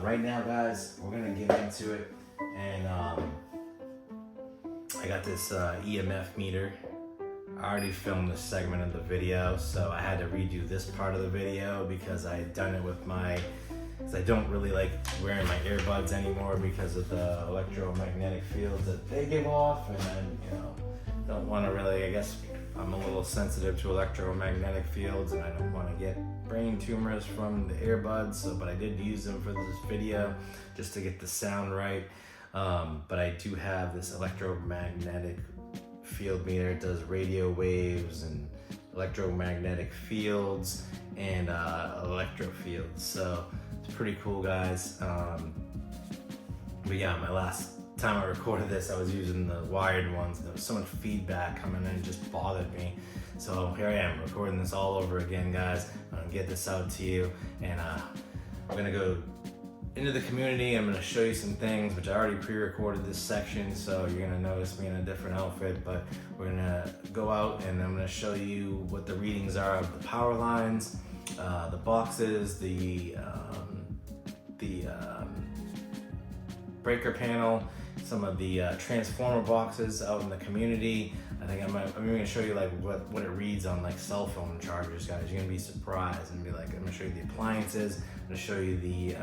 right now, guys, we're gonna get into it, and I got this EMF meter. I already filmed this segment of the video, so I had to redo this part of the video because I had done it with because I don't really like wearing my earbuds anymore because of the electromagnetic fields that they give off, and then, don't want to really, I guess I'm a little sensitive to electromagnetic fields, and I don't want to get brain tumors from the earbuds, but I did use them for this video just to get the sound right. But I do have this electromagnetic field meter. It does radio waves and electromagnetic fields and electro fields, so it's pretty cool, guys. But yeah, my last time I recorded this, I was using the wired ones, and there was so much feedback coming in, it just bothered me. So here I am recording this all over again, guys. I'm gonna get this out to you, and we're gonna go into the community. I'm gonna show you some things, which I already pre-recorded this section, so you're gonna notice me in a different outfit, but we're gonna go out and I'm gonna show you what the readings are of the power lines, the boxes, the breaker panel, some of the transformer boxes out in the community. I think I'm even gonna show you like what it reads on like cell phone chargers, guys. You're gonna be surprised and be like, I'm gonna show you the appliances, I'm gonna show you the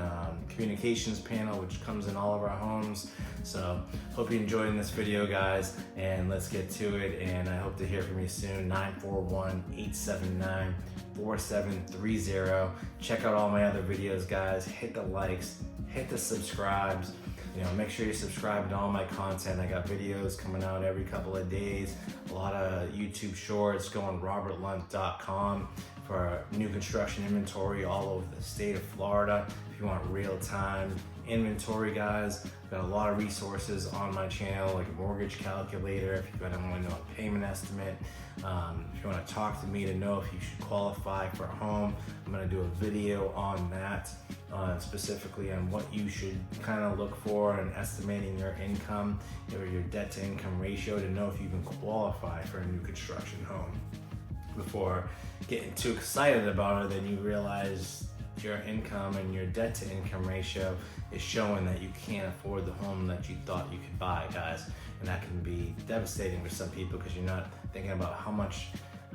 communications panel, which comes in all of our homes. So hope you're enjoying this video, guys, and let's get to it. And I hope to hear from you soon. 941-879-4730. Check out all my other videos, guys. Hit the likes, hit the subscribes. Make sure you subscribe to all my content. I got videos coming out every couple of days, a lot of YouTube shorts. Go on robertlunt.com for new construction inventory all over the state of Florida. If you want real-time inventory, guys, I've got a lot of resources on my channel, like a mortgage calculator if you want to know a payment estimate. If you want to talk to me to know if you should qualify for a home, I'm going to do a video on that, specifically on what you should kind of look for in estimating your income or your debt to income ratio to know if you can qualify for a new construction home. Before getting too excited about it, then you realize your income and your debt to income ratio is showing that you can't afford the home that you thought you could buy, guys. And that can be devastating for some people because you're not thinking about how much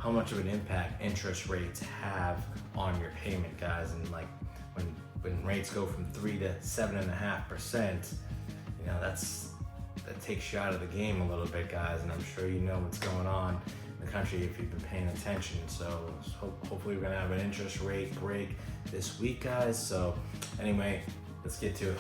of an impact interest rates have on your payment, guys. And like when rates go from 3 to 7.5%, that takes you out of the game a little bit, guys. And I'm sure you know what's going on in the country if you've been paying attention. So hopefully we're gonna have an interest rate break this week, guys. So anyway, let's get to it.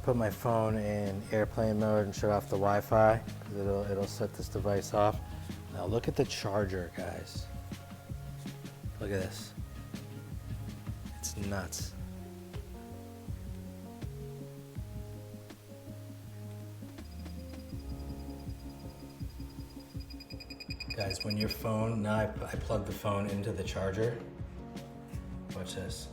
Put my phone in airplane mode and shut off the Wi-Fi because it'll set this device off. Now look at the charger, guys. Look at this. It's nuts. Guys, when your phone, now I plug the phone into the charger. Watch this.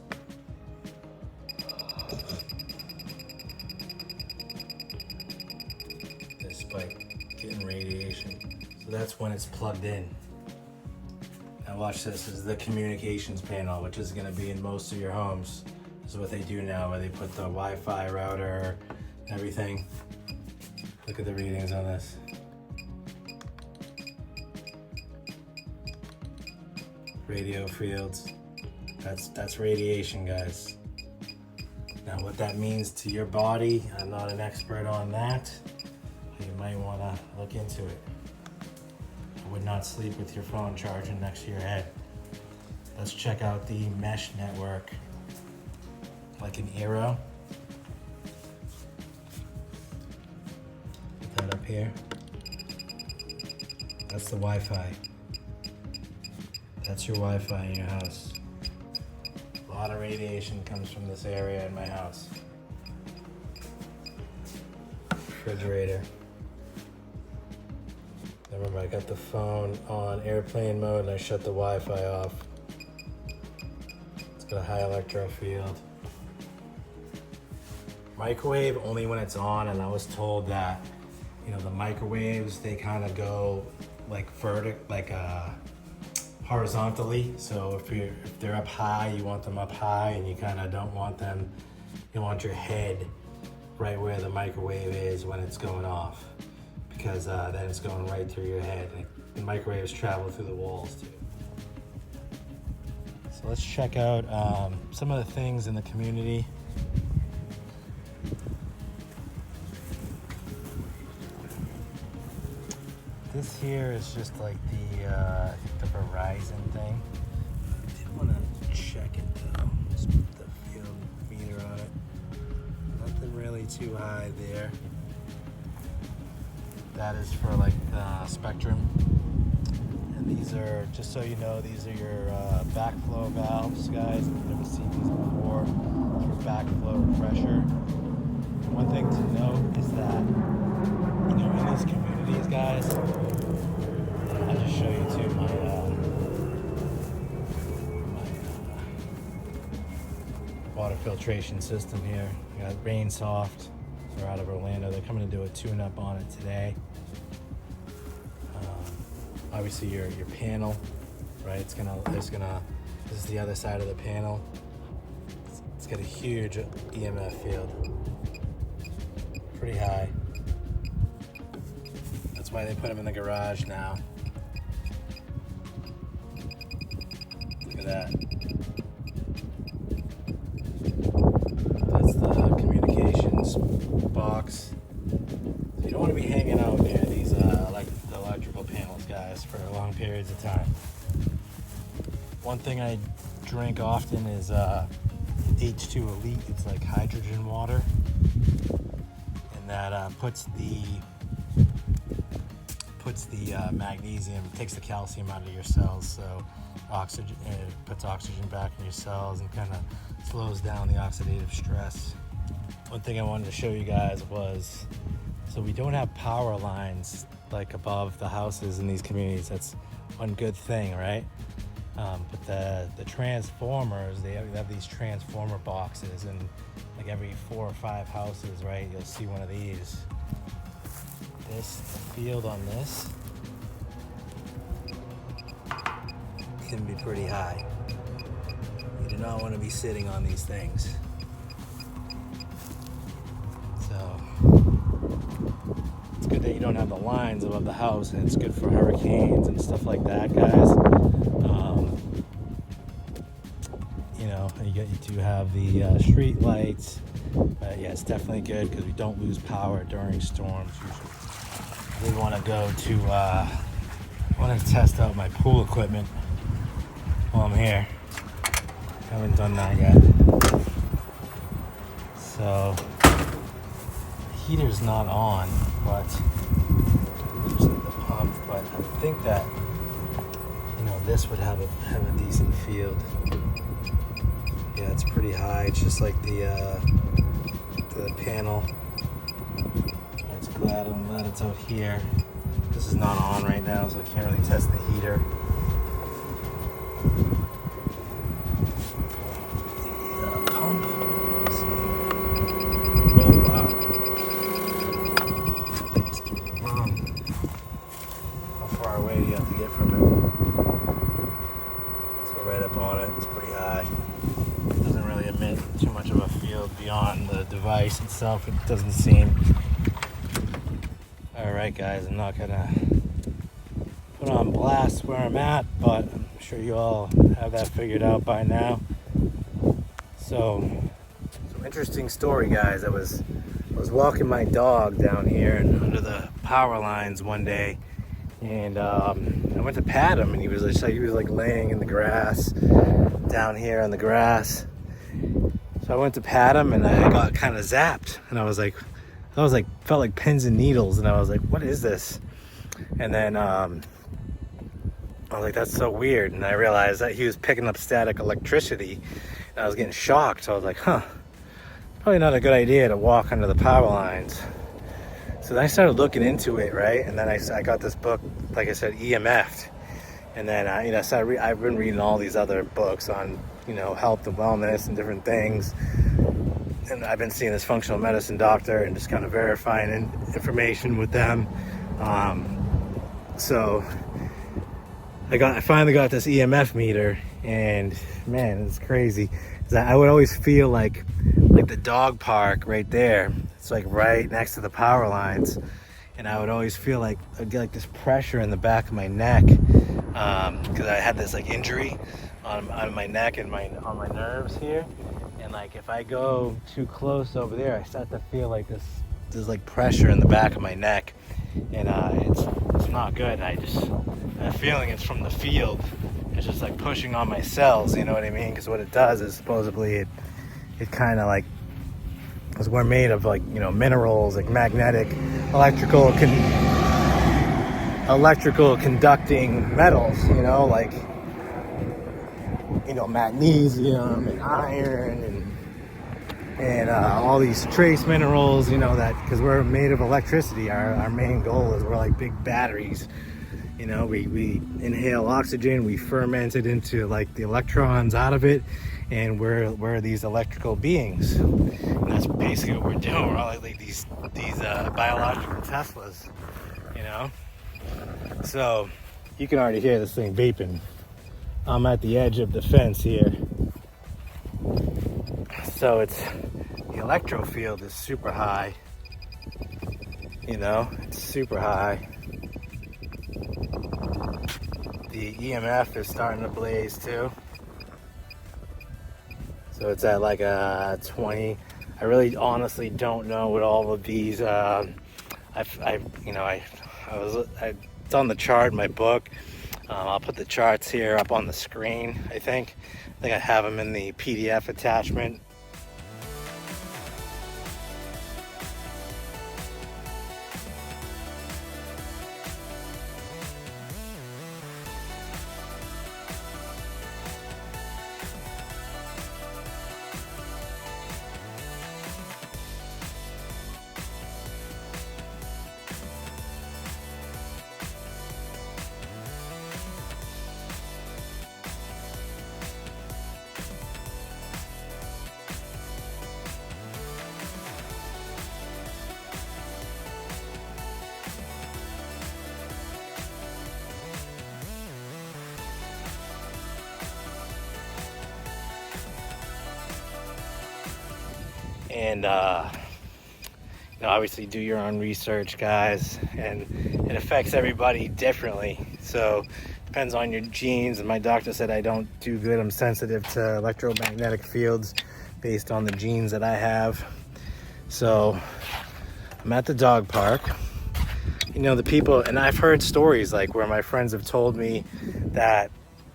Spike getting radiation. So that's when it's plugged in. Now watch this. This is the communications panel, which is going to be in most of your homes. This is what they do now, where they put the Wi-Fi router and everything. Look at the readings on this. Radio fields. That's radiation, guys. Now what that means to your body, I'm not an expert on that. You might want to look into it. I would not sleep with your phone charging next to your head. Let's check out the mesh network. Like an arrow. Put that up here. That's the Wi-Fi. That's your Wi-Fi in your house. A lot of radiation comes from this area in my house. refrigerator. Remember, I got the phone on airplane mode and I shut the Wi-Fi off. It's got a high electro field. Microwave only when it's on, and I was told that, you know, the microwaves, they kind of go like horizontally. So if they're up high, you want them up high, and you kind of don't want them, you want your head right where the microwave is when it's going off, because then it's going right through your head. And microwaves travel through the walls too. So let's check out some of the things in the community. This here is just like the Verizon thing. I did want to check it though. Just put the field meter on it. Nothing really too high there. That is for like spectrum. And these are, just so you know, these are your backflow valves, guys. If you've never seen these before, for backflow pressure. One thing to note is that, you know, in these communities, guys, I'll just show you too my water filtration system here. We got Rain Soft. They're out of Orlando. They're coming to do a tune-up on it today. Obviously, your panel, right? This is the other side of the panel. It's got a huge EMF field, pretty high. That's why they put them in the garage now. Look at that. That's the communications box. You don't want to be hanging out near these electrical panels, guys, for long periods of time. One thing I drink often is H2 Elite. It's like hydrogen water, and that puts the magnesium, takes the calcium out of your cells, so oxygen, it puts oxygen back in your cells and kind of slows down the oxidative stress. One thing I wanted to show you guys was, so we don't have power lines like above the houses in these communities. That's one good thing, right? But the transformers, they have these transformer boxes, and like every 4 or 5 houses, right, you'll see one of these. The field on this can be pretty high. You do not want to be sitting on these things. So it's good that you don't have the lines above the house, and it's good for hurricanes and stuff like that, guys. You know, you do have the street lights. Yeah, it's definitely good because we don't lose power during storms usually. I did want to go to test out my pool equipment while I'm here. Haven't done that yet. So the heater's not on, but using the pump. But I would think that, you know, this would have a decent field. Yeah, it's pretty high. It's just like the panel. I'm glad it's out here. This is not on right now, so I can't really test the heater. The pump. Let's see. Oh wow! How far away do you have to get from it? So right up on it. It's pretty high. It doesn't really emit too much of a field beyond the device itself. It doesn't seem. Alright guys, I'm not gonna put on blast where I'm at, but I'm sure you all have that figured out by now. So interesting story, guys. I was walking my dog down here and under the power lines one day, and I went to pat him, and he was like laying in the grass down here on the grass. So I went to pat him, and I got kind of zapped, and I was like, felt like pins and needles, and I was like, what is this? And then I was like, that's so weird. And I realized that he was picking up static electricity, and I was getting shocked. So I was like, probably not a good idea to walk under the power lines. So then I started looking into it, right? And then I got this book, like I said, EMF'D. And then, I've been reading all these other books on, health and wellness and different things. And I've been seeing this functional medicine doctor and just kind of verifying information with them. So I finally got this EMF meter, and man, it's crazy. I would always feel like the dog park right there. It's like right next to the power lines, and I would always feel like I'd get like this pressure in the back of my neck, because I had this like injury on my neck and on my nerves here, and like if I go too close over there, I start to feel like there's like pressure in the back of my neck, and it's not good. I have a feeling it's from the field. It's just like pushing on my cells, you know what I mean? Because what it does is supposedly it kind of like, because we're made of like, minerals, like magnetic, electrical conducting metals, like, magnesium and iron and all these trace minerals, that because we're made of electricity. Our main goal is we're like big batteries. We inhale oxygen, we ferment it into like the electrons out of it, and we're these electrical beings. And that's basically what we're doing. We're all like these biological Teslas, So you can already hear this thing beeping. I'm at the edge of the fence here. So the electro field is super high. It's super high. The EMF is starting to blaze too. So it's at like a 20. I really honestly don't know what all of these, it's on the chart in my book. I'll put the charts here up on the screen, I think I have them in the PDF attachment. And obviously do your own research, guys, and it affects everybody differently. So depends on your genes, and my doctor said I don't do good. I'm sensitive to electromagnetic fields based on the genes that I have. So I'm at the dog park. The people, and I've heard stories like where my friends have told me that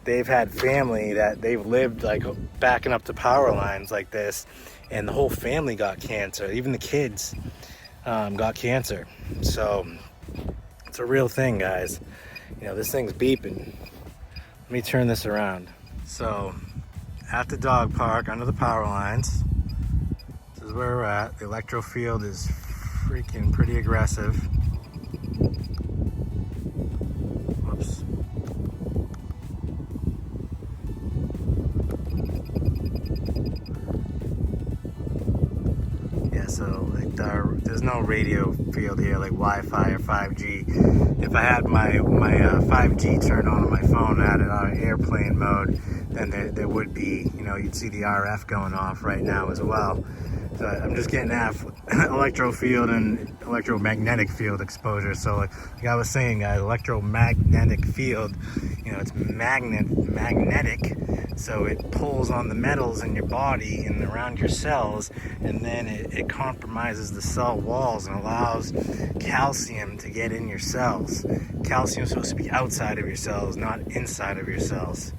they've had family that they've lived like backing up to power lines like this, and the whole family got cancer. Even the kids got cancer. So it's a real thing, guys. This thing's beeping. Let me turn this around. So at the dog park under the power lines, this is where we're at. The electro field is freaking pretty aggressive. Whoops. So there's no radio field here like Wi-Fi or 5G. If I had my 5G turned on my phone and had it on airplane mode, then there would be, you'd see the RF going off right now as well. So I'm just getting electro field and electromagnetic field exposure. So like I was saying, guys, electromagnetic field, it's magnetic. So it pulls on the metals in your body and around your cells, and then it compromises the cell walls and allows calcium to get in your cells. Calcium is supposed to be outside of your cells, not inside of your cells.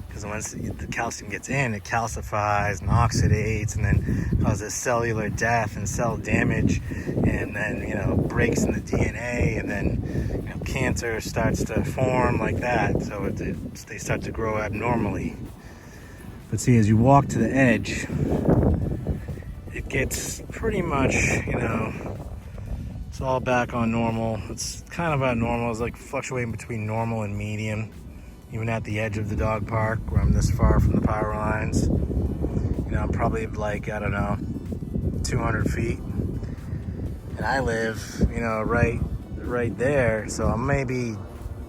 Because once the calcium gets in, it calcifies and oxidates, and then causes cellular death and cell damage, and then breaks in the DNA, and then cancer starts to form like that. So they start to grow abnormally. But see, as you walk to the edge, it gets pretty much, it's all back on normal. It's kind of about normal. It's like fluctuating between normal and medium, even at the edge of the dog park where I'm this far from the power lines. I'm probably like, I don't know, 200 feet. And I live, right there. So I'm maybe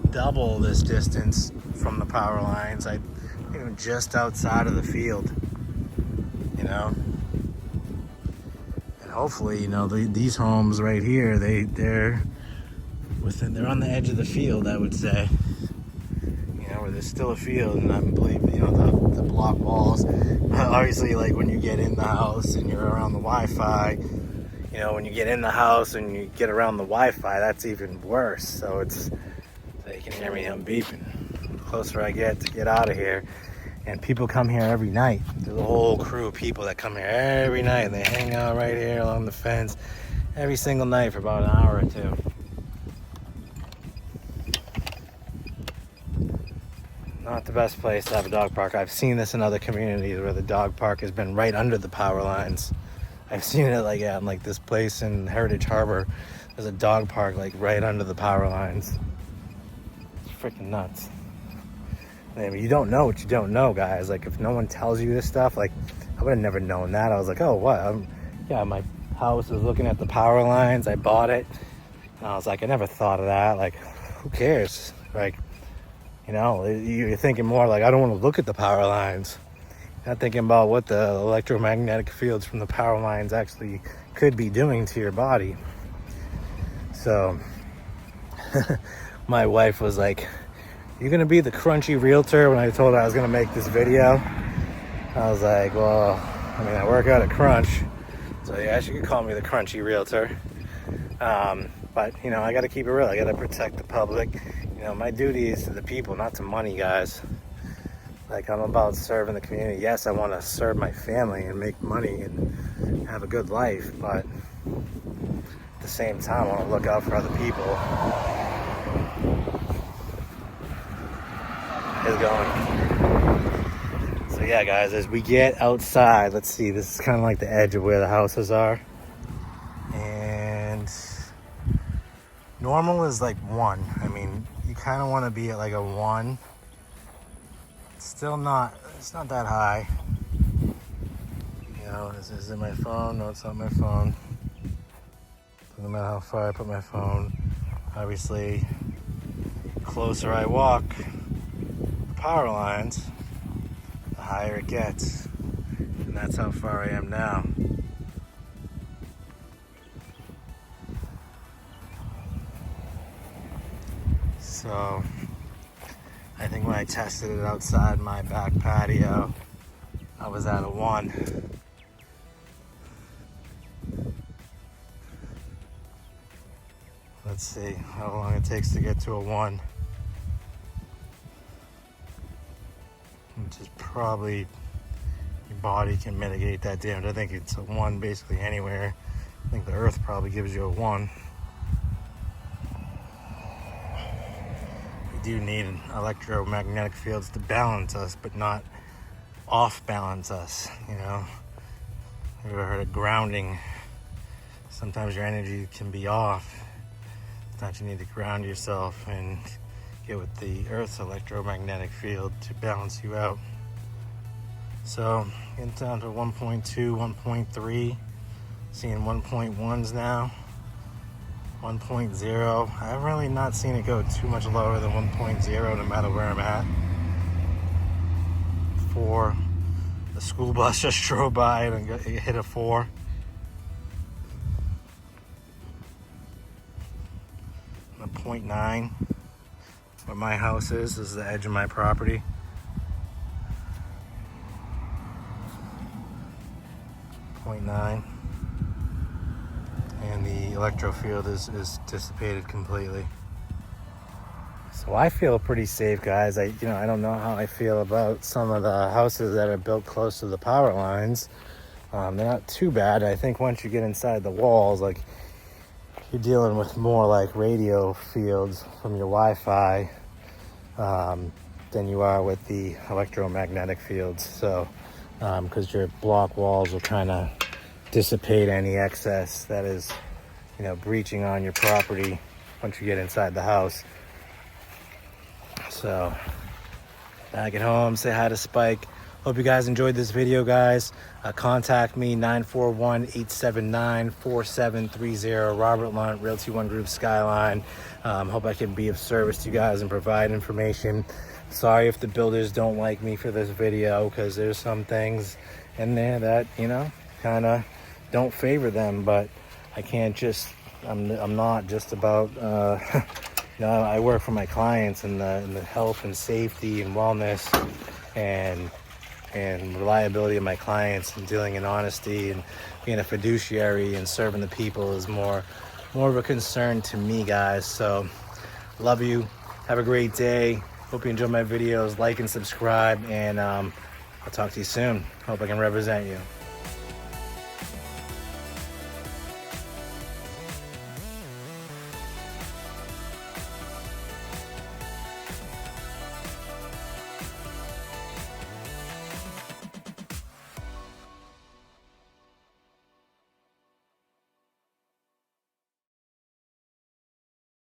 double this distance from the power lines. I'm just outside of the field, And hopefully, these homes right here, they're on the edge of the field, I would say. Where there's still a field, and I believe, the block walls. Obviously, like when you get in the house and you're around the Wi-Fi, when you get in the house and you get around the Wi-Fi, that's even worse. So you can hear me, I'm beeping. The closer I get to get out of here. And people come here every night. There's a whole crew of people that come here every night, and they hang out right here along the fence every single night for about an hour or two. Not the best place to have a dog park. I've seen this in other communities where the dog park has been right under the power lines. I've seen it like this place in Heritage Harbor. There's a dog park like right under the power lines. It's freaking nuts. I mean, you don't know what you don't know, guys. Like, if no one tells you this stuff, like, I would have never known that. I was like, oh, what? My house was looking at the power lines. I bought it. And I was like, I never thought of that. Like, who cares? Like, you're thinking more like, I don't want to look at the power lines. Not thinking about what the electromagnetic fields from the power lines actually could be doing to your body. So, my wife was like, "You're gonna be the crunchy realtor?" When I told her I was gonna make this video, I was like, well, I work out at Crunch, so yeah, she could call me the crunchy realtor. But I gotta keep it real. I gotta protect the public. My duty is to the people, not to money, guys. Like, I'm about serving the community. Yes, I want to serve my family and make money and have a good life, but at the same time, I want to look out for other people. It's going. So yeah, guys, as we get outside, let's see, this is kind of like the edge of where the houses are. And normal is like 1. You kind of want to be at like a 1. It's not that high. Is it my phone? No, it's not my phone. Doesn't matter how far I put my phone. Obviously, the closer I walk the power lines, the higher it gets. And that's how far I am now. So, I think when I tested it outside my back patio, I was at a 1. Let's see how long it takes to get to a 1. Which is probably, your body can mitigate that damage. I think it's a 1 basically anywhere. I think the earth probably gives you a 1. We do need electromagnetic fields to balance us, but not off balance us. You ever heard of grounding? Sometimes your energy can be off. Sometimes you need to ground yourself and get with the Earth's electromagnetic field to balance you out. So, getting down to 1.2, 1.3, seeing 1.1s now, 1.0. I've really not seen it go too much lower than 1.0 no matter where I'm at. 4. The school bus just drove by and it hit a 4. A 0.9. Where my house is the edge of my property. 0.9. And the electro field is dissipated completely. So I feel pretty safe, guys. I don't know how I feel about some of the houses that are built close to the power lines. They're not too bad. I think once you get inside the walls, like, you're dealing with more like radio fields from your Wi-Fi than you are with the electromagnetic fields. So, because your block walls will kind of dissipate any excess that is, you know, breaching on your property once you get inside the house. So back at home, say hi to Spike. Hope you guys enjoyed this video, guys. Contact me, 941-879-4730. Robert Lunt, Realtor ONE Group Skyline. Hope I can be of service to you guys and provide information. Sorry if the builders don't like me for this video, because there's some things in there that, you know, kind of don't favor them, but I can't just, I'm not just about, you know, I work for my clients and the health and safety and wellness and reliability of my clients, and dealing in honesty and being a fiduciary and serving the people is more of a concern to me, guys. So love you, have a great day, hope you enjoy my videos, like and subscribe, and I'll talk to you soon. Hope I can represent you.